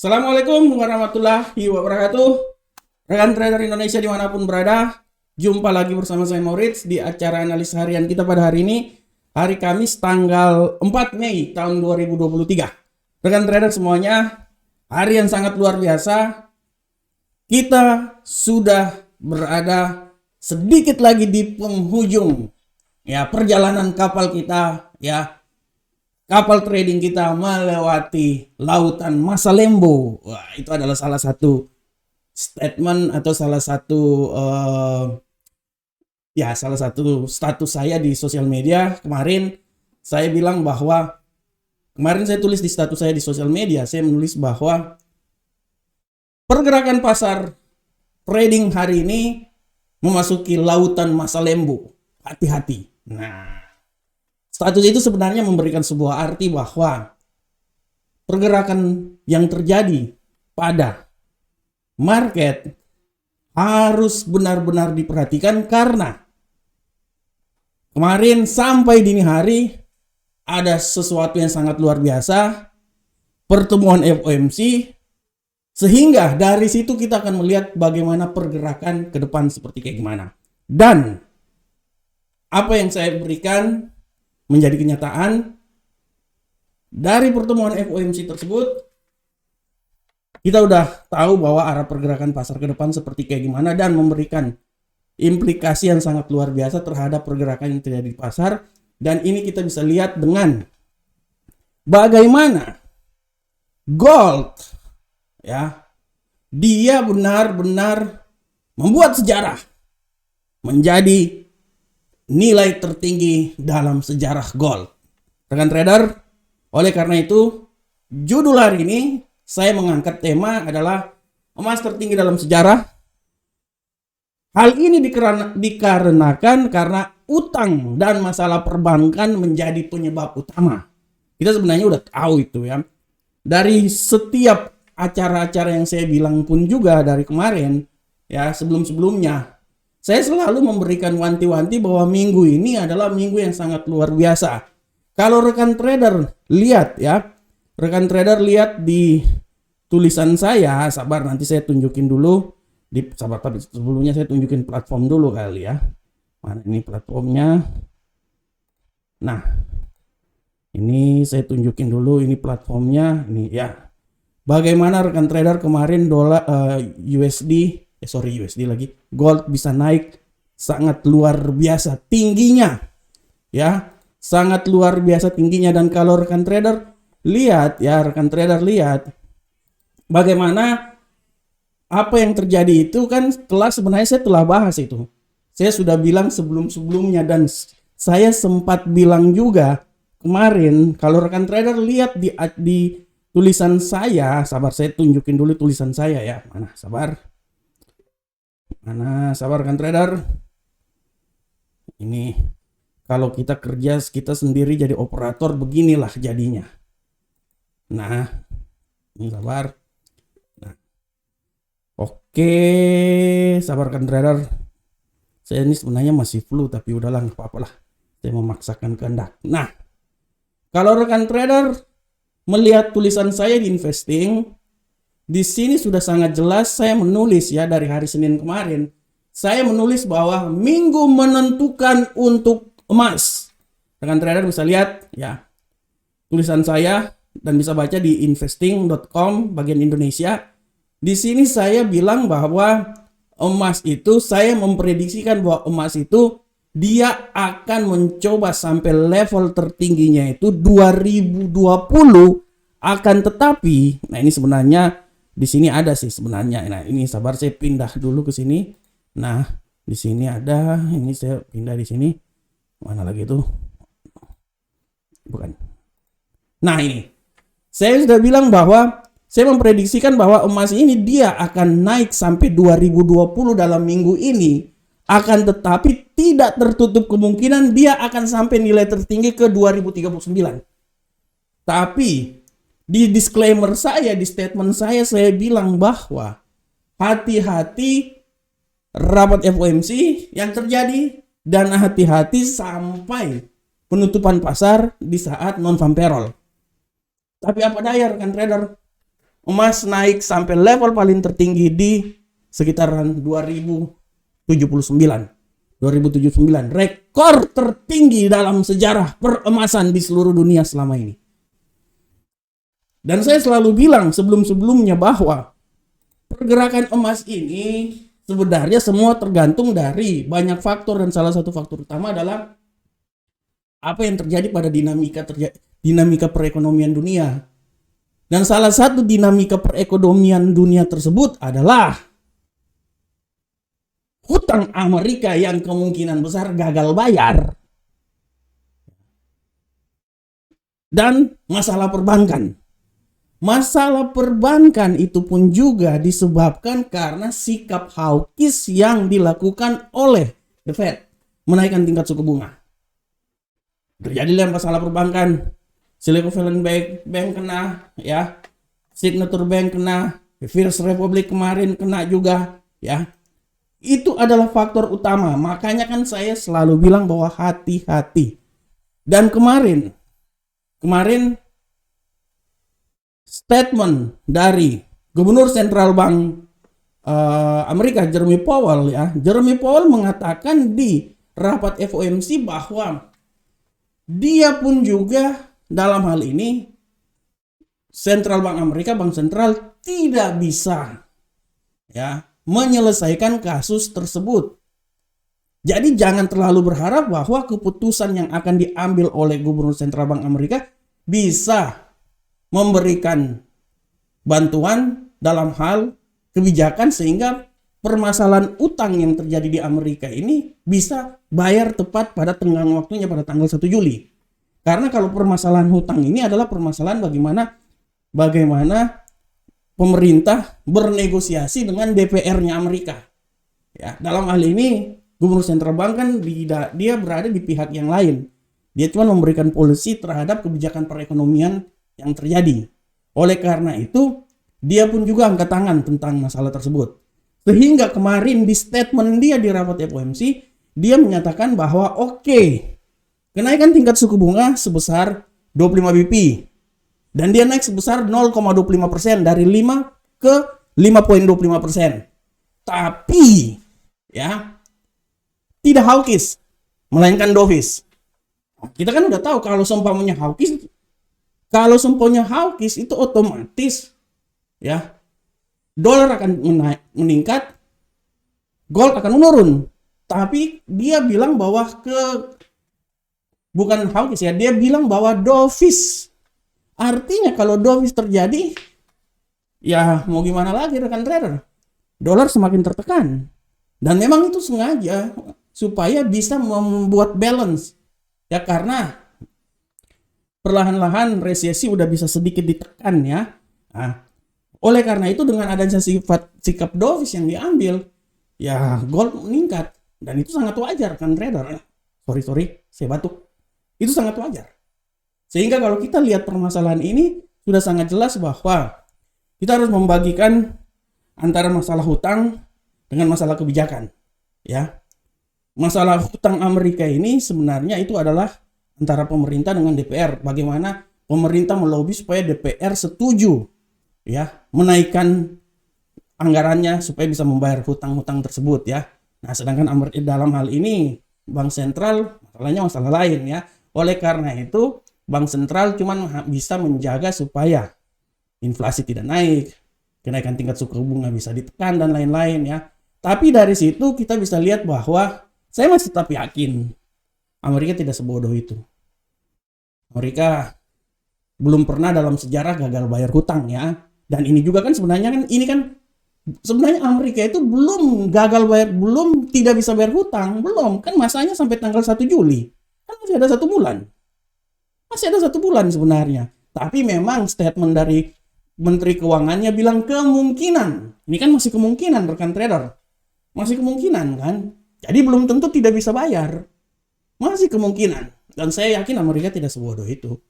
Assalamualaikum warahmatullahi wabarakatuh. Rekan trader Indonesia dimanapun berada, jumpa lagi bersama saya Maurits di acara analis harian kita pada hari ini, hari Kamis tanggal 4 Mei tahun 2023. Rekan trader semuanya, hari yang sangat luar biasa. Kita sudah berada sedikit lagi di penghujung perjalanan kapal kita, kapal trading kita melewati lautan masa lembu. Wah, itu adalah salah satu statement atau salah satu status saya di sosial media. Kemarin saya bilang bahwa saya tulis di status saya di sosial media, saya menulis bahwa pergerakan pasar trading hari ini memasuki lautan masa lembu. Hati-hati. Nah, status itu sebenarnya memberikan sebuah arti bahwa pergerakan yang terjadi pada market harus benar-benar diperhatikan karena kemarin sampai dini hari ada sesuatu yang sangat luar biasa, pertemuan FOMC, sehingga dari situ kita akan melihat bagaimana pergerakan ke depan seperti kayak gimana. Dan apa yang saya berikan menjadi kenyataan dari pertemuan FOMC tersebut, kita udah tahu bahwa arah pergerakan pasar ke depan seperti kayak gimana dan memberikan implikasi yang sangat luar biasa terhadap pergerakan yang terjadi di pasar. Dan ini kita bisa lihat dengan bagaimana gold dia benar-benar membuat sejarah menjadi nilai tertinggi dalam sejarah gold. Rekan trader, oleh karena itu judul hari ini saya mengangkat tema adalah emas tertinggi dalam sejarah. Hal ini dikarenakan karena utang dan masalah perbankan menjadi penyebab utama. Kita sebenarnya udah tahu itu ya. Dari setiap acara-acara yang saya bilang pun juga dari kemarin sebelum-sebelumnya, saya selalu memberikan wanti-wanti bahwa minggu ini adalah minggu yang sangat luar biasa. Kalau rekan trader lihat di tulisan saya, sabar nanti saya tunjukin dulu. Tapi sebelumnya saya tunjukin platform dulu kali ya. Mana ini platformnya? Nah, ini saya tunjukin dulu ini platformnya. Ini ya. Bagaimana rekan trader kemarin gold bisa naik sangat luar biasa tingginya, sangat luar biasa tingginya. Dan kalau rekan trader lihat bagaimana apa yang terjadi itu kan sebenarnya saya telah bahas itu. Saya sudah bilang sebelum-sebelumnya dan saya sempat bilang juga kemarin kalau rekan trader lihat di tulisan saya, sabar saya tunjukin dulu tulisan saya ya. Mana sabar rekan trader. Ini kalau kita kerja kita sendiri jadi operator beginilah jadinya. Nah, ini sabar. Nah. Oke, sabar rekan trader. Saya ini sebenarnya masih flu tapi udahlah nggak apa-apa lah. Saya memaksakan kehendak. Nah, kalau rekan trader melihat tulisan saya di investing, di sini sudah sangat jelas saya menulis dari hari Senin kemarin. Saya menulis bahwa minggu menentukan untuk emas. Rekan trader bisa lihat tulisan saya dan bisa baca di investing.com bagian Indonesia. Di sini saya bilang bahwa emas itu saya memprediksikan bahwa emas itu dia akan mencoba sampai level tertingginya itu 2020 akan tetapi ini sebenarnya di sini ada sih sebenarnya. Nah, ini sabar saya pindah dulu ke sini. Nah, di sini ada, ini saya pindah di sini. Mana lagi tuh? Bukan. Nah, ini. Saya sudah bilang bahwa saya memprediksikan bahwa emas ini dia akan naik sampai 2020 dalam minggu ini. Akan tetapi tidak tertutup kemungkinan dia akan sampai nilai tertinggi ke 2039. Tapi di disclaimer saya, di statement saya bilang bahwa hati-hati rapat FOMC yang terjadi dan hati-hati sampai penutupan pasar di saat non-farm payroll. Tapi apa daya rekan trader? emas naik sampai level paling tertinggi di sekitaran 2079. Rekor tertinggi dalam sejarah peremasan di seluruh dunia selama ini. Dan saya selalu bilang sebelum-sebelumnya bahwa pergerakan emas ini sebenarnya semua tergantung dari banyak faktor, dan salah satu faktor utama adalah apa yang terjadi pada dinamika perekonomian dunia. Dan salah satu dinamika perekonomian dunia tersebut adalah hutang Amerika yang kemungkinan besar gagal bayar. Dan masalah perbankan. Masalah perbankan itu pun juga disebabkan karena sikap hawkish yang dilakukan oleh The Fed, menaikkan tingkat suku bunga. Terjadilah masalah perbankan, Silicon Valley Bank kena, ya, Signature Bank kena, First Republic kemarin kena juga, ya. Itu adalah faktor utama. Makanya kan saya selalu bilang bahwa hati-hati. Dan kemarin statement dari Gubernur Central Bank Amerika Jerome Powell, ya. Jerome Powell mengatakan di rapat FOMC bahwa dia pun juga dalam hal ini Central Bank Amerika, Bank Sentral, tidak bisa, ya, menyelesaikan kasus tersebut. Jadi jangan terlalu berharap bahwa keputusan yang akan diambil oleh Gubernur Central Bank Amerika bisa memberikan bantuan dalam hal kebijakan sehingga permasalahan utang yang terjadi di Amerika ini bisa bayar tepat pada tenggang waktunya pada tanggal 1 Juli. Karena kalau permasalahan hutang ini adalah permasalahan bagaimana pemerintah bernegosiasi dengan DPR-nya Amerika. Ya, dalam hal ini Gubernur Central Bank kan dia berada di pihak yang lain. Dia cuma memberikan polisi terhadap kebijakan perekonomian yang terjadi. Oleh karena itu, dia pun juga angkat tangan tentang masalah tersebut. Sehingga kemarin di statement dia di rapat FOMC, dia menyatakan bahwa kenaikan tingkat suku bunga sebesar 25 BP. Dan dia naik sebesar 0,25% dari 5 ke 5,25%. Tapi, ya, tidak hawkish, melainkan dovish. Kita kan udah tahu kalau seumpamanya hawkish itu otomatis, ya, dolar akan meningkat, gold akan menurun. Tapi dia bilang bahwa bukan hawkish, ya, dia bilang bahwa dovish. Artinya kalau dovish terjadi, ya mau gimana lagi rekan trader, dolar semakin tertekan. Dan memang itu sengaja supaya bisa membuat balance, ya, karena perlahan-lahan resesi udah bisa sedikit ditekan, ya. Nah, oleh karena itu dengan adanya sikap dovish yang diambil, ya, gold meningkat, dan itu sangat wajar kan trader. Sorry, saya batuk. Itu sangat wajar. Sehingga kalau kita lihat permasalahan ini sudah sangat jelas bahwa kita harus membagikan antara masalah hutang dengan masalah kebijakan, ya. Masalah hutang Amerika ini sebenarnya itu adalah antara pemerintah dengan DPR. Bagaimana pemerintah melobi supaya DPR setuju, ya, menaikkan anggarannya supaya bisa membayar hutang-hutang tersebut, ya. Nah, sedangkan dalam hal ini Bank Sentral masalahnya masalah lain, ya. Oleh karena itu Bank Sentral cuma bisa menjaga supaya inflasi tidak naik, kenaikan tingkat suku bunga bisa ditekan dan lain-lain, ya. Tapi dari situ kita bisa lihat bahwa saya masih tetap yakin Amerika tidak sebodoh itu. Amerika belum pernah dalam sejarah gagal bayar hutang, ya. Dan ini juga kan sebenarnya Amerika itu belum gagal bayar, belum tidak bisa bayar hutang, belum. Kan masanya sampai tanggal 1 Juli. Kan masih ada 1 bulan. Masih ada 1 bulan sebenarnya. Tapi memang statement dari Menteri Keuangannya bilang kemungkinan. Ini kan masih kemungkinan rekan trader. Masih kemungkinan kan. Jadi belum tentu tidak bisa bayar. Masih kemungkinan. Dan saya yakin Amerika tidak sebodoh itu.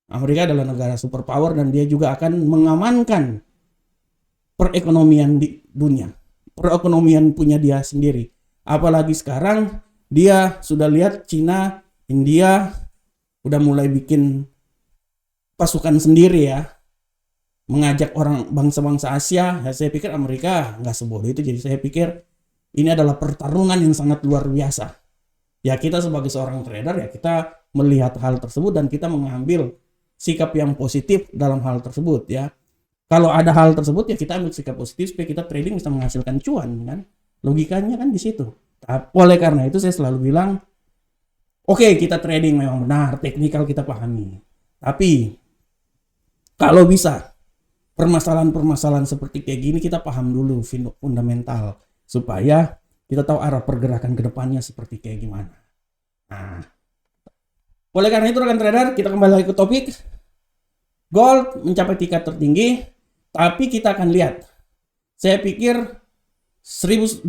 Amerika adalah negara superpower dan dia juga akan mengamankan perekonomian di dunia. Perekonomian punya dia sendiri. Apalagi sekarang dia sudah lihat Cina, India udah mulai bikin pasukan sendiri, ya. mengajak orang bangsa-bangsa Asia, ya saya pikir Amerika nggak sebodoh itu. Jadi saya pikir ini adalah pertarungan yang sangat luar biasa. Ya kita sebagai seorang trader ya kita melihat hal tersebut dan kita mengambil sikap yang positif dalam hal tersebut ya. Kalau ada hal tersebut ya kita ambil sikap positif supaya kita trading bisa menghasilkan cuan kan. Logikanya kan di situ. Oleh karena itu saya selalu bilang, oke, kita trading memang benar, teknikal kita pahami. Tapi kalau bisa permasalahan-permasalahan seperti kayak gini kita paham dulu fundamental supaya kita tahu arah pergerakan ke depannya seperti kayak gimana. Nah, oleh karena itu rekan trader, kita kembali lagi ke topik. Gold mencapai tingkat tertinggi, tapi kita akan lihat. Saya pikir 2078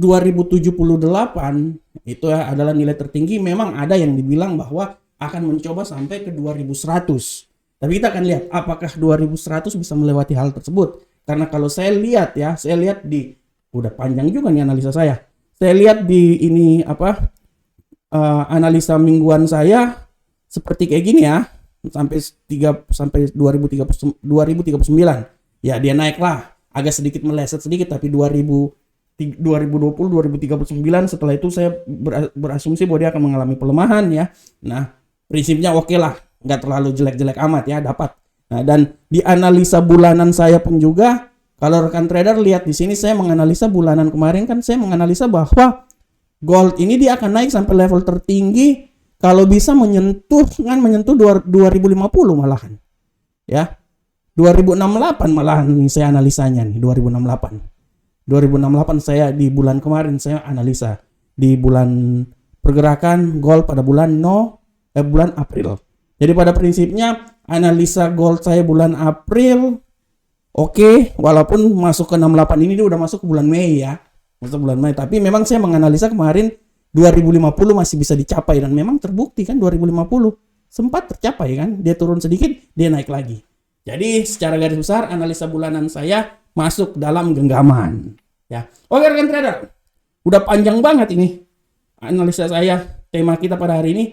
itu adalah nilai tertinggi. Memang ada yang dibilang bahwa akan mencoba sampai ke 2100. Tapi kita akan lihat apakah 2100 bisa melewati hal tersebut. Karena kalau saya lihat ya, saya lihat di udah panjang juga nih analisa saya. Saya lihat di ini analisa mingguan saya seperti kayak gini ya. Sampai 2039. Ya, dia naik lah. Agak sedikit meleset sedikit tapi 2020 2039 setelah itu saya berasumsi bahwa dia akan mengalami pelemahan ya. Nah, prinsipnya oke lah. Nggak terlalu jelek-jelek amat ya, dapat. Nah, dan di analisa bulanan saya pun juga, kalau rekan trader lihat di sini saya menganalisa bulanan kemarin kan saya menganalisa bahwa gold ini dia akan naik sampai level tertinggi kalau bisa menyentuh 2050 malahan. Ya. 2068 malahan ini saya analisanya nih, 2068 saya di bulan kemarin saya analisa di bulan pergerakan gold pada bulan April. Jadi pada prinsipnya analisa gold saya bulan April oke, walaupun masuk ke 68 ini dia udah masuk ke bulan Mei ya. Masuk bulan Mei, tapi memang saya menganalisa kemarin 2050 masih bisa dicapai dan memang terbukti kan 2050 sempat tercapai kan. Dia turun sedikit, dia naik lagi. Jadi secara garis besar analisa bulanan saya masuk dalam genggaman ya. Oke rekan trader, udah panjang banget ini analisa saya, tema kita pada hari ini.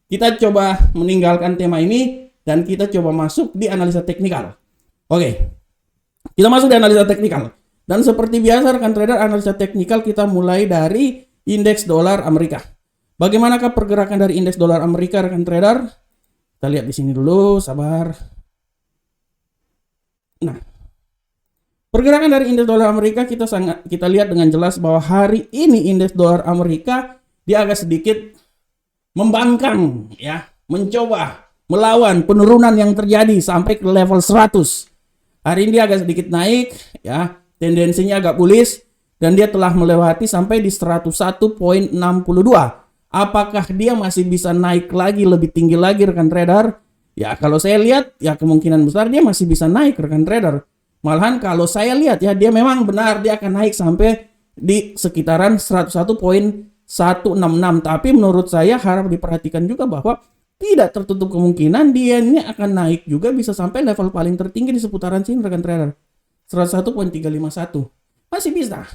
Kita coba meninggalkan tema ini dan kita coba masuk di analisa teknikal. Oke, kita masuk di analisa teknikal. Dan seperti biasa rekan trader, analisa teknikal kita mulai dari indeks dolar Amerika. Bagaimanakah pergerakan dari indeks dolar Amerika rekan trader? Kita lihat di sini dulu, sabar. Nah, pergerakan dari indeks dolar Amerika kita lihat dengan jelas bahwa hari ini indeks dolar Amerika dia agak sedikit membangkang ya, mencoba melawan penurunan yang terjadi sampai ke level 100. Hari ini dia agak sedikit naik ya, tendensinya agak bullish dan dia telah melewati sampai di 101.62. Apakah dia masih bisa naik lagi lebih tinggi lagi rekan trader? Ya kalau saya lihat ya kemungkinan besar dia masih bisa naik rekan trader. Malahan kalau saya lihat ya dia memang benar dia akan naik sampai di sekitaran 101.166. Tapi menurut saya harap diperhatikan juga bahwa tidak tertutup kemungkinan dia ini akan naik juga bisa sampai level paling tertinggi di seputaran sini rekan trader. 101.351. Masih bisa.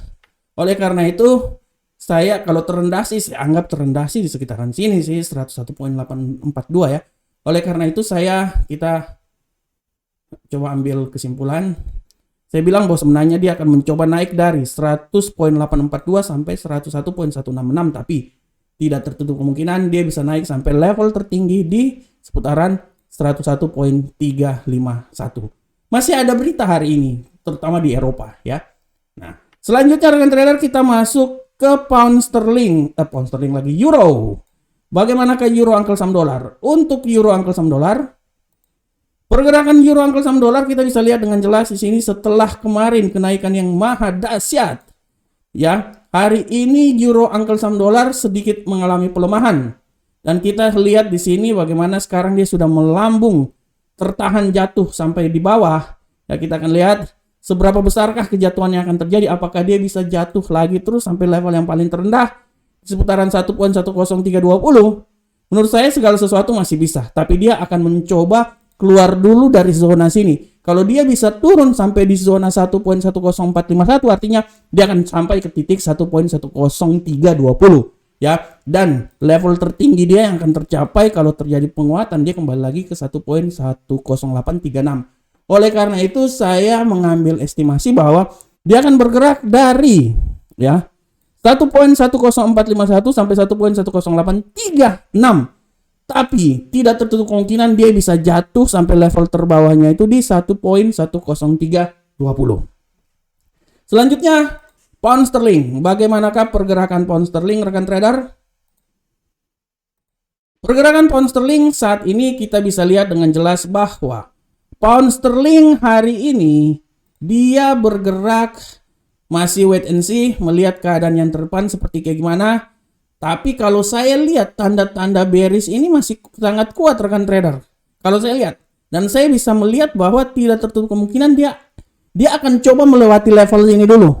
Oleh karena itu saya kalau terendah sih saya anggap terendah sih di sekitaran sini sih 101.842 ya. Oleh karena itu kita coba ambil kesimpulan. Saya bilang bahwa sebenarnya dia akan mencoba naik dari 100.842 sampai 101.166 tapi tidak tertutup kemungkinan dia bisa naik sampai level tertinggi di seputaran 101.351. Masih ada berita hari ini terutama di Eropa ya. Nah, selanjutnya rekan trader kita masuk ke pound sterling lagi euro. Bagaimanakah euro angkel saham dolar? Untuk euro angkel saham dolar, pergerakan euro angkel saham dolar kita bisa lihat dengan jelas di sini setelah kemarin kenaikan yang maha dahsyat. Ya, hari ini euro angkel saham dolar sedikit mengalami pelemahan. Dan kita lihat di sini bagaimana sekarang dia sudah melambung, tertahan jatuh sampai di bawah. Ya, kita akan lihat seberapa besarkah kejatuhan yang akan terjadi. Apakah dia bisa jatuh lagi terus sampai level yang paling terendah seputaran 1.10320. Menurut saya segala sesuatu masih bisa, tapi dia akan mencoba keluar dulu dari zona sini. Kalau dia bisa turun sampai di zona 1.10451 artinya dia akan sampai ke titik 1.10320 ya. Dan level tertinggi dia yang akan tercapai kalau terjadi penguatan dia kembali lagi ke 1.10836. Oleh karena itu saya mengambil estimasi bahwa dia akan bergerak dari ya 1.10451 sampai 1.10836. Tapi tidak tertutup kemungkinan dia bisa jatuh sampai level terbawahnya itu di 1.10320. Selanjutnya pound sterling. Bagaimanakah pergerakan pound sterling, rekan trader? Pergerakan pound sterling saat ini kita bisa lihat dengan jelas bahwa pound sterling hari ini dia bergerak masih wait and see, melihat keadaan yang terdepan seperti kayak gimana. Tapi kalau saya lihat tanda-tanda bearish ini masih sangat kuat, rekan trader. Kalau saya lihat, dan saya bisa melihat bahwa tidak tertutup kemungkinan dia akan coba melewati level ini dulu.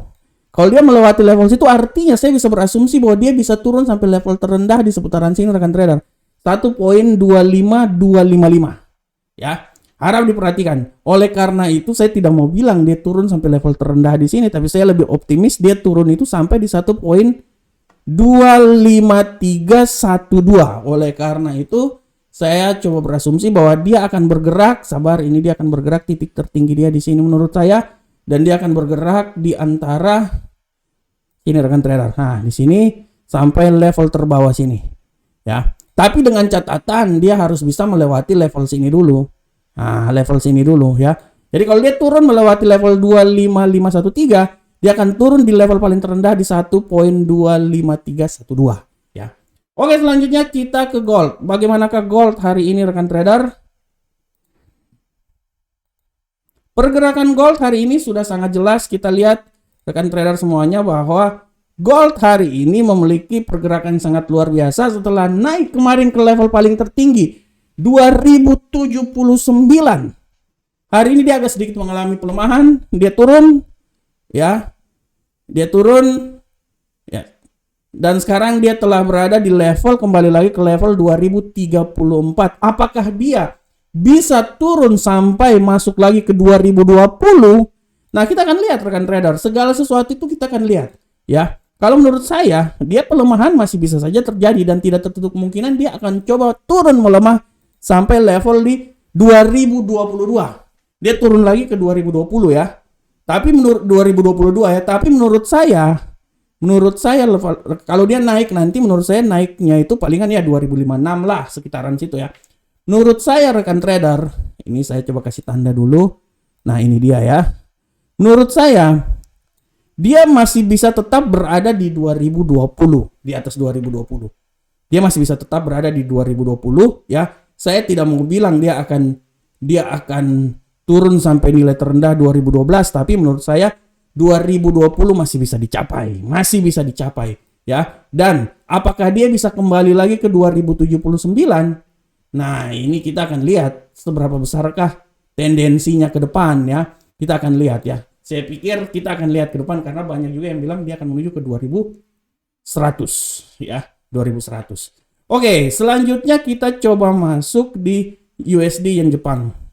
Kalau dia melewati level situ, artinya saya bisa berasumsi bahwa dia bisa turun sampai level terendah di seputaran sini, rekan trader. 1.25255. Ya, harap diperhatikan. Oleh karena itu saya tidak mau bilang dia turun sampai level terendah di sini, tapi saya lebih optimis dia turun itu sampai di 1.25312. Oleh karena itu saya coba berasumsi bahwa dia akan bergerak, sabar, ini dia akan bergerak titik tertinggi dia di sini menurut saya, dan dia akan bergerak di antara ini, rekan trader. Nah, di sini sampai level terbawah sini. Ya. Tapi dengan catatan dia harus bisa melewati level sini dulu. Nah, level sini dulu ya. Jadi kalau dia turun melewati level 25513, dia akan turun di level paling terendah di 1.25312 ya. Oke, selanjutnya kita ke gold. Bagaimanakah gold hari ini, rekan trader? Pergerakan gold hari ini sudah sangat jelas kita lihat, rekan trader semuanya, bahwa gold hari ini memiliki pergerakan sangat luar biasa setelah naik kemarin ke level paling tertinggi 2079. Hari ini dia agak sedikit mengalami pelemahan, dia turun ya. Dia turun ya. Dan sekarang dia telah berada di level, kembali lagi ke level 2034. Apakah dia bisa turun sampai masuk lagi ke 2020? Nah, kita akan lihat, rekan trader. Segala sesuatu itu kita akan lihat ya. Kalau menurut saya, dia pelemahan masih bisa saja terjadi dan tidak tertutup kemungkinan dia akan coba turun melemah sampai level di 2022. Dia turun lagi ke 2020 ya. Tapi menurut 2022 ya, tapi menurut saya level, kalau dia naik nanti menurut saya naiknya itu palingan ya 2056 lah, sekitaran situ ya. Menurut saya, rekan trader, ini saya coba kasih tanda dulu. Nah, ini dia ya. Menurut saya dia masih bisa tetap berada di 2020, di atas 2020. Dia masih bisa tetap berada di 2020 ya. Saya tidak mau bilang dia akan turun sampai nilai terendah 2012, tapi menurut saya 2020 masih bisa dicapai, ya. Dan apakah dia bisa kembali lagi ke 2079? Nah, ini kita akan lihat seberapa besarkah tendensinya ke depan ya. Kita akan lihat ya. Saya pikir kita akan lihat ke depan karena banyak juga yang bilang dia akan menuju ke 2100 ya, 2100. Oke, selanjutnya kita coba masuk di USD Yen Jepang.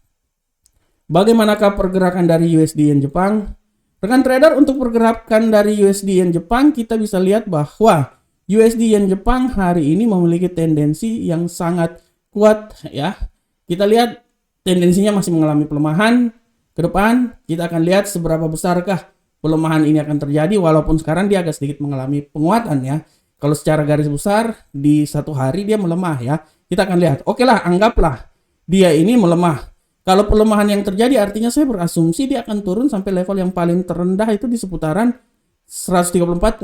Bagaimanakah pergerakan dari USD Yen Jepang? Rekan trader, untuk pergerakan dari USD Yen Jepang kita bisa lihat bahwa USD Yen Jepang hari ini memiliki tendensi yang sangat kuat ya. Kita lihat tendensinya masih mengalami pelemahan. Ke depan kita akan lihat seberapa besarkah pelemahan ini akan terjadi, walaupun sekarang dia agak sedikit mengalami penguatan ya. Kalau secara garis besar di satu hari dia melemah ya. Kita akan lihat. Oke lah, anggaplah dia ini melemah. Kalau pelemahan yang terjadi artinya saya berasumsi dia akan turun sampai level yang paling terendah itu di seputaran 134.50.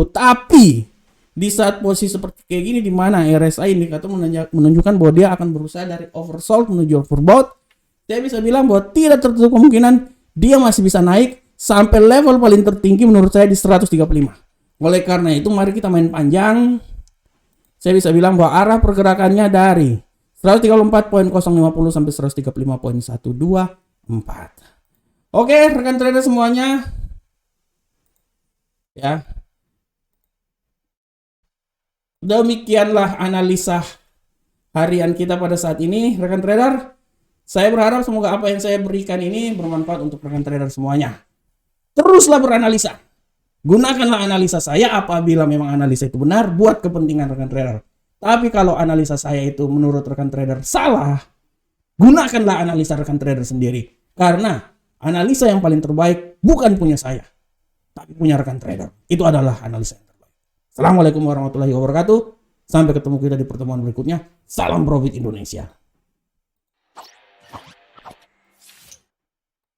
Tapi di saat posisi seperti kayak gini di mana RSI indikator menunjukkan bahwa dia akan berusaha dari oversold menuju overbought, saya bisa bilang bahwa tidak tertutup kemungkinan dia masih bisa naik sampai level paling tertinggi menurut saya di 135. Oleh karena itu mari kita main panjang. Saya bisa bilang bahwa arah pergerakannya dari 134.050 sampai 135.124. Oke, rekan trader semuanya. Ya. Demikianlah analisa harian kita pada saat ini, rekan trader. Saya berharap semoga apa yang saya berikan ini bermanfaat untuk rekan trader semuanya. Teruslah beranalisa. Gunakanlah analisa saya apabila memang analisa itu benar buat kepentingan rekan trader. Tapi kalau analisa saya itu menurut rekan trader salah, gunakanlah analisa rekan trader sendiri. Karena analisa yang paling terbaik bukan punya saya, tapi punya rekan trader. Itu adalah analisa yang terbaik. Assalamualaikum warahmatullahi wabarakatuh. Sampai ketemu kita di pertemuan berikutnya. Salam Profit Indonesia.